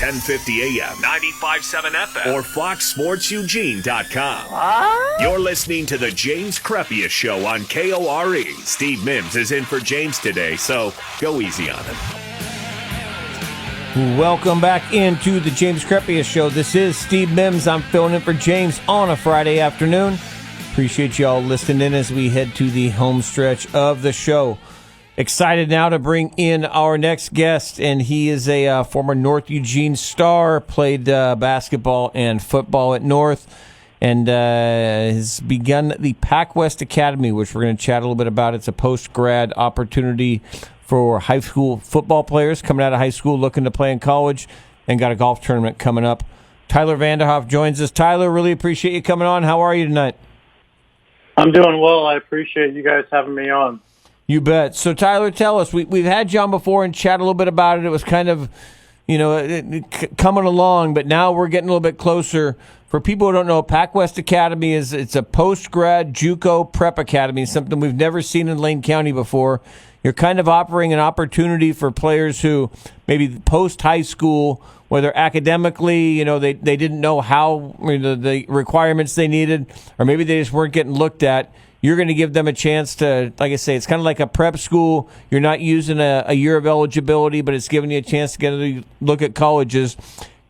1050 AM, 95.7 FM, or FoxSportsEugene.com. You're listening to the James Crepea Show on KORE. Steve Mims is in for James today, so go easy on him. Welcome back into the James Crepea Show. This is Steve Mims. I'm filling in for James on a Friday afternoon. Appreciate you all listening in as we head to the home stretch of the show. Excited now to bring in our next guest, and he is a former North Eugene star, played basketball and football at North, and has begun the Pac West Academy, which we're going to chat a little bit about. It's a post-grad opportunity for high school football players coming out of high school looking to play in college, and got a golf tournament coming up. Tyler Vanderhoff joins us. Tyler, really appreciate you coming on. How are you tonight? I'm doing well. I appreciate you guys having me on. You bet. So, Tyler, tell us. We've had you on before and chat a little bit about it. It was kind of, coming along, but now we're getting a little bit closer. For people who don't know, Pac West Academy it's a post-grad JUCO prep academy, something we've never seen in Lane County before. You're kind of offering an opportunity for players who maybe post-high school, whether academically, they didn't know how the requirements they needed, or maybe they just weren't getting looked at. You're going to give them a chance to, like I say, it's kind of like a prep school. You're not using a year of eligibility, but it's giving you a chance to get a look at colleges.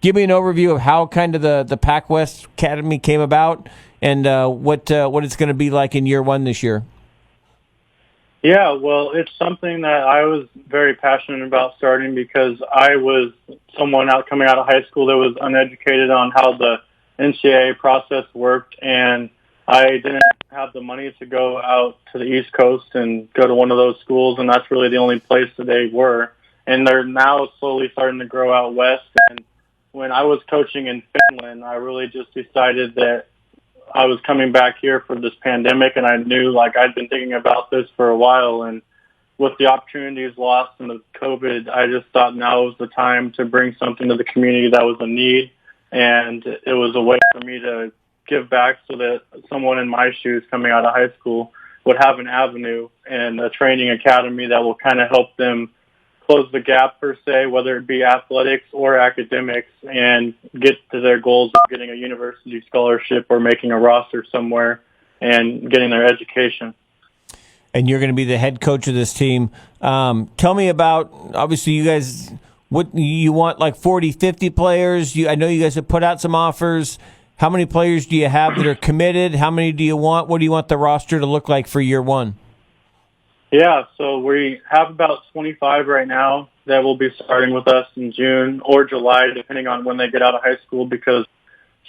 Give me an overview of how kind of the Pac West Academy came about and what it's going to be like in year one this year. Yeah, well, it's something that I was very passionate about starting because I was someone coming out of high school that was uneducated on how the NCAA process worked, and I didn't have the money to go out to the East Coast and go to one of those schools, and that's really the only place that they were. And they're now slowly starting to grow out west. And when I was coaching in Finland, I really just decided that I was coming back here for this pandemic, and I knew I'd been thinking about this for a while. And with the opportunities lost in the COVID, I just thought now was the time to bring something to the community that was a need. And it was a way for me to give back so that someone in my shoes coming out of high school would have an avenue and a training academy that will kind of help them close the gap, per se, whether it be athletics or academics, and get to their goals of getting a university scholarship or making a roster somewhere and getting their education. And you're going to be the head coach of this team. Tell me about, obviously, you guys, what you want, 40, 50 players? I know you guys have put out some offers. How many players do you have that are committed? How many do you want? What do you want the roster to look like for year one? Yeah, so we have about 25 right now that will be starting with us in June or July, depending on when they get out of high school, because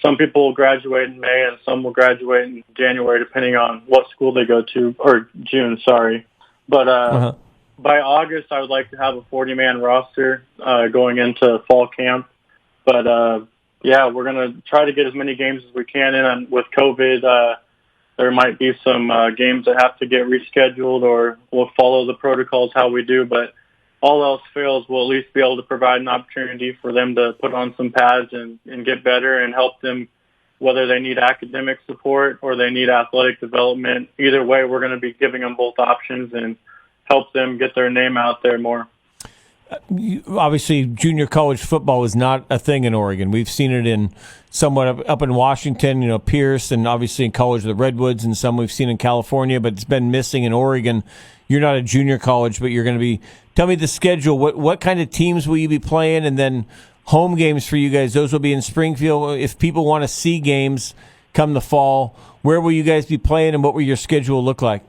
some people will graduate in May and some will graduate in January, depending on what school they go to, or June, sorry. But by August, I would like to have a 40-man roster going into fall camp. But, yeah, we're going to try to get as many games as we can in. And with COVID, there might be some games that have to get rescheduled, or we'll follow the protocols how we do. But all else fails, we'll at least be able to provide an opportunity for them to put on some pads and get better and help them, whether they need academic support or they need athletic development. Either way, we're going to be giving them both options and help them get their name out there more. Obviously, junior college football is not a thing in Oregon. We've seen it in somewhat up in Washington, Pierce, and obviously in college the Redwoods, and some we've seen in California, but it's been missing in Oregon. You're not a junior college, but you're going to be. Tell me the schedule. What kind of teams will you be playing, and then home games for you guys? Those will be in Springfield. If people want to see games come the fall, where will you guys be playing, and what will your schedule look like?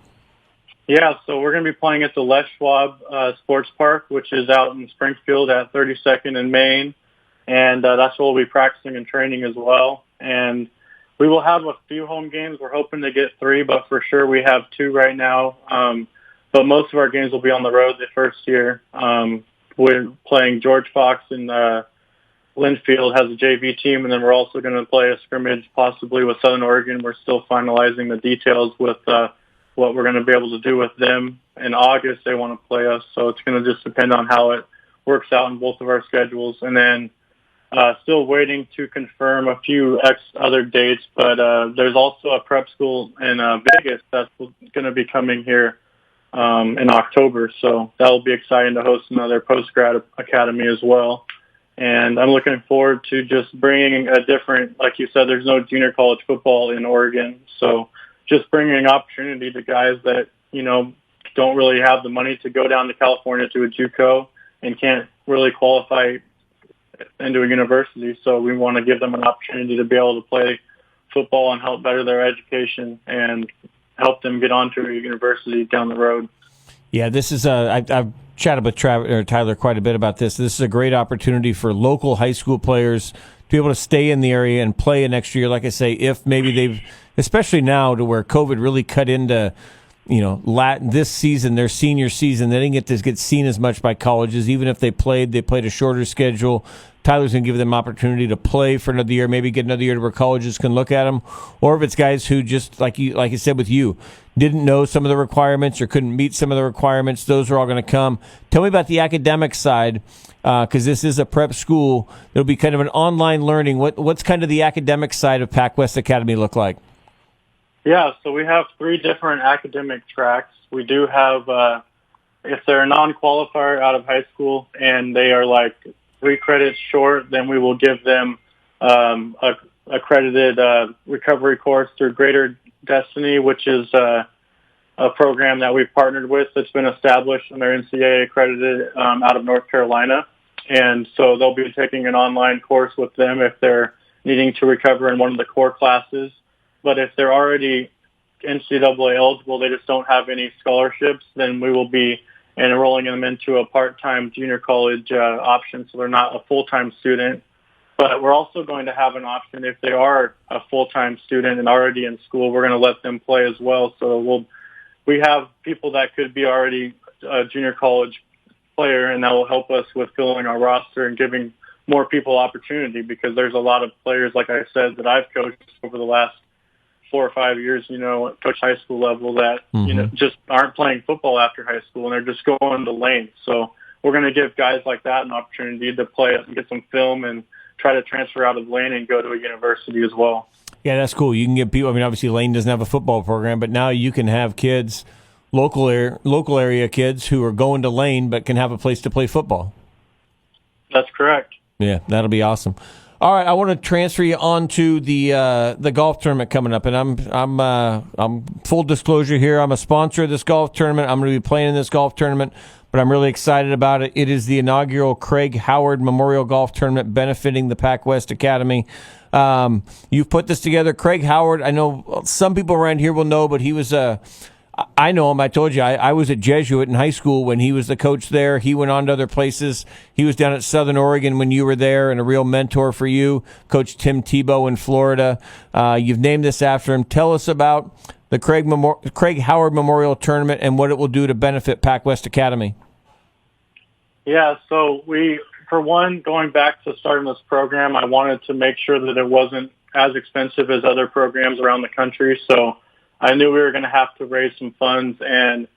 Yeah, so we're going to be playing at the Les Schwab Sports Park, which is out in Springfield at 32nd and Main, and that's where we'll be practicing and training as well. And we will have a few home games. We're hoping to get 3, but for sure we have 2 right now. But most of our games will be on the road the first year. We're playing George Fox in Linfield, has a JV team, and then we're also going to play a scrimmage possibly with Southern Oregon. We're still finalizing the details with what we're going to be able to do with them. In August, they want to play us, so it's going to just depend on how it works out in both of our schedules. And then still waiting to confirm a few other dates, but there's also a prep school in Vegas that's going to be coming here in October, so that will be exciting to host another post-grad academy as well. And I'm looking forward to just bringing a different, like you said, there's no junior college football in Oregon. So just bringing an opportunity to guys that, don't really have the money to go down to California to a JUCO and can't really qualify into a university. So we want to give them an opportunity to be able to play football and help better their education and help them get onto a university down the road. Yeah, this is I've chatted with Tyler quite a bit about this. This is a great opportunity for local high school players to be able to stay in the area and play an extra year. Like I say, if maybe they've, especially now to where COVID really cut into, this season, their senior season, they didn't get seen as much by colleges. Even if they played a shorter schedule. Tyler's going to give them opportunity to play for another year, maybe get another year to where colleges can look at them. Or if it's guys who just, like you said with you, didn't know some of the requirements or couldn't meet some of the requirements, those are all going to come. Tell me about the academic side, because this is a prep school. It'll be kind of an online learning. What's kind of the academic side of Pac West Academy look like? Yeah, so we have 3 different academic tracks. We do have, if they're a non-qualifier out of high school and they are like 3 credits short, then we will give them a accredited recovery course through Greater Destiny, which is a program that we've partnered with that's been established and they're NCAA accredited out of North Carolina. And so they'll be taking an online course with them if they're needing to recover in one of the core classes. But if they're already NCAA eligible, they just don't have any scholarships, then we will be enrolling them into a part-time junior college option, so they're not a full-time student. But we're also going to have an option if they are a full-time student and already in school, we're going to let them play as well. So we have people that could be already a junior college player, and that will help us with filling our roster and giving more people opportunity, because there's a lot of players, like I said, that I've coached over the last 4 or 5 years, coach high school level that, just aren't playing football after high school and they're just going to lanes. So we're going to give guys like that an opportunity to play and get some film and try to transfer out of Lane and go to a university as well. Yeah, that's cool. You can get people, obviously Lane doesn't have a football program, but now you can have kids, local area kids who are going to Lane but can have a place to play football. That's correct. Yeah, that'll be awesome. All right, I want to transfer you on to the golf tournament coming up, and I'm full disclosure here. I'm a sponsor of this golf tournament. I'm going to be playing in this golf tournament, but I'm really excited about it. It is the inaugural Craig Howard Memorial Golf Tournament benefiting the Pac West Academy. You've put this together, Craig Howard. I know some people around here will know, but he was I know him. I told you, I was at Jesuit in high school when he was the coach there. He went on to other places. He was down at Southern Oregon when you were there and a real mentor for you. Coach Tim Tebow in Florida. You've named this after him. Tell us about the Craig Howard Memorial Tournament and what it will do to benefit Pac West Academy. Yeah, so for one, going back to starting this program, I wanted to make sure that it wasn't as expensive as other programs around the country. So I knew we were going to have to raise some funds, and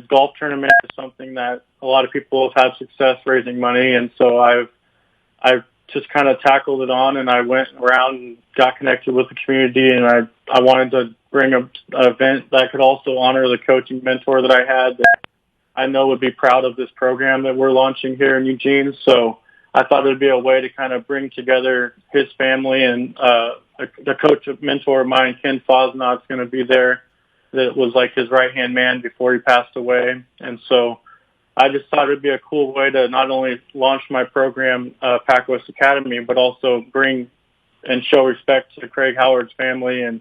golf tournament is something that a lot of people have had success raising money, and so I've just kind of tackled it on, and I went around and got connected with the community, and I wanted to bring an event that could also honor the coaching mentor that I had that I know would be proud of this program that we're launching here in Eugene. So I thought it would be a way to kind of bring together his family, and the coach, mentor of mine, Ken Fosnaught's going to be there. That was like his right-hand man before he passed away. And so I just thought it would be a cool way to not only launch my program, Pac West Academy, but also bring and show respect to Craig Howard's family. And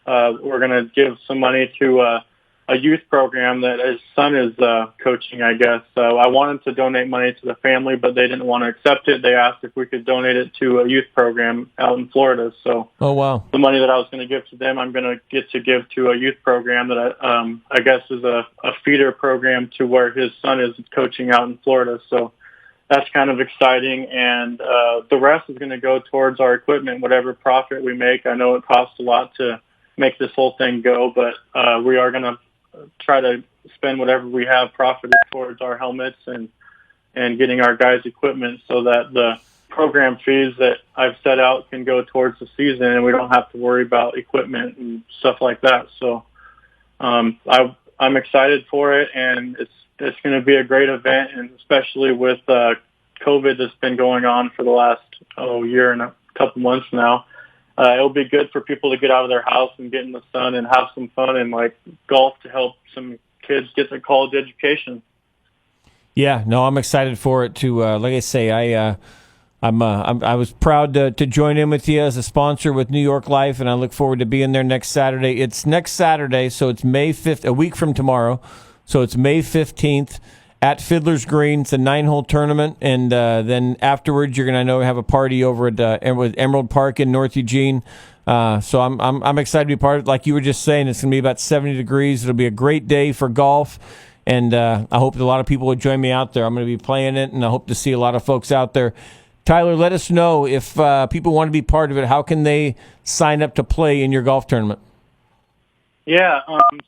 we're going to give some money to a youth program that his son is coaching, I guess. So I wanted to donate money to the family, but they didn't want to accept it. They asked if we could donate it to a youth program out in Florida. So oh, wow. The money that I was going to give to them, I'm going to get to give to a youth program that I guess is a feeder program to where his son is coaching out in Florida. So that's kind of exciting. And the rest is going to go towards our equipment, whatever profit we make. I know it costs a lot to make this whole thing go, but we are going to try to spend whatever we have profited towards our helmets and getting our guys equipment, so that the program fees that I've set out can go towards the season and we don't have to worry about equipment and stuff like that. So I'm excited for it, and it's going to be a great event, and especially with COVID that's been going on for the last year and a couple months now. It'll be good for people to get out of their house and get in the sun and have some fun, and like golf to help some kids get their college education. Yeah, no, I'm excited for it too. Like I say, I was proud to join in with you as a sponsor with New York Life, and I look forward to being there next Saturday. It's next Saturday, so it's May 5th, a week from tomorrow. So it's May 15th at Fiddler's Green. It's a 9-hole tournament, and then afterwards you're going to have a party over at Emerald Park in North Eugene. So I'm excited to be part of it. Like you were just saying, it's going to be about 70 degrees. It'll be a great day for golf. And I hope that a lot of people will join me out there. I'm going to be playing it, and I hope to see a lot of folks out there. Tyler, let us know if people want to be part of it. How can they sign up to play in your golf tournament? Yeah,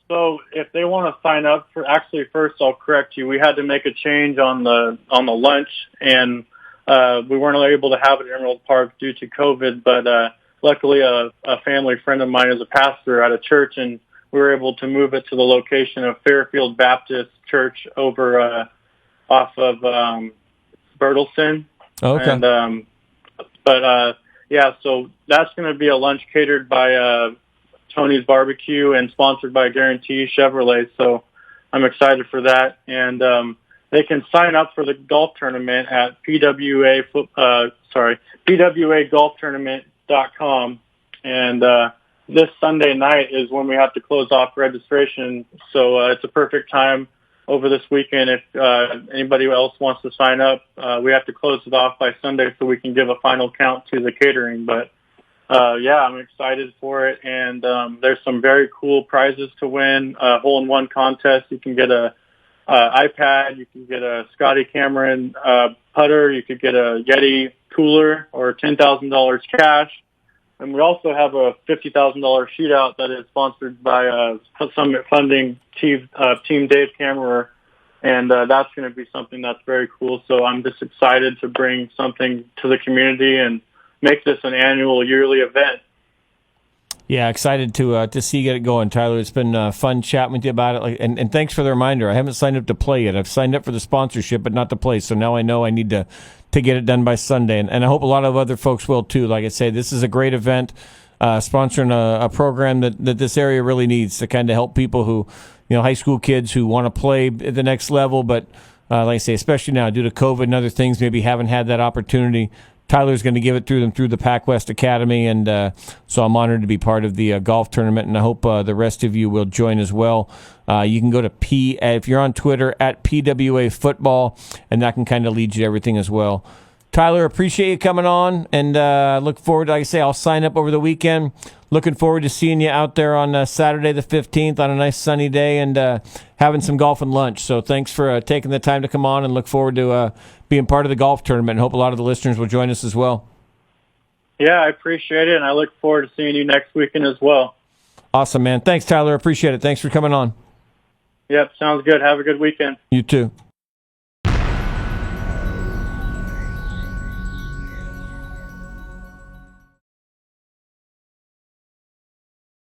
so if they want to sign up for, actually, first I'll correct you. We had to make a change on the lunch, and we weren't able to have it at Emerald Park due to COVID. But luckily, a family friend of mine is a pastor at a church, and we were able to move it to the location of Fairfield Baptist Church over off of Bertelston. Okay. And, so that's going to be a lunch catered by Tony's Barbecue and sponsored by Guarantee Chevrolet. So I'm excited for that. And they can sign up for the golf tournament at pwagolftournament.com. And this Sunday night is when we have to close off registration. So it's a perfect time over this weekend. If anybody else wants to sign up, we have to close it off by Sunday so we can give a final count to the catering. But I'm excited for it. And there's some very cool prizes to win. Hole-in-one contest. You can get a iPad. You can get a Scotty Cameron putter. You could get a Yeti cooler or $10,000 cash. And we also have a $50,000 shootout that is sponsored by Summit Funding Team Dave Kammerer, and that's going to be something that's very cool. So I'm just excited to bring something to the community and make this an annual, yearly event. Yeah, excited to see you get it going, Tyler. It's been fun chatting with you about it, and thanks for the reminder. I haven't signed up to play yet. I've signed up for the sponsorship, but not to play. So now I know I need to get it done by Sunday, and I hope a lot of other folks will too. Like I say, this is a great event, sponsoring a program that this area really needs to kind of help people who, high school kids who want to play at the next level, but like I say, especially now due to COVID and other things, maybe haven't had that opportunity. Tyler's going to give it through them through the Pac West Academy, and so I'm honored to be part of the golf tournament, and I hope the rest of you will join as well. You can go to if you're on Twitter, at PWA Football, and that can kind of lead you to everything as well. Tyler, appreciate you coming on, and look forward to, like I say, I'll sign up over the weekend. Looking forward to seeing you out there on Saturday the 15th on a nice sunny day and having some golf and lunch. So thanks for taking the time to come on, and look forward to being part of the golf tournament, and hope a lot of the listeners will join us as well. Yeah, I appreciate it, and I look forward to seeing you next weekend as well. Awesome, man. Thanks, Tyler. Appreciate it. Thanks for coming on. Yep, sounds good. Have a good weekend. You too.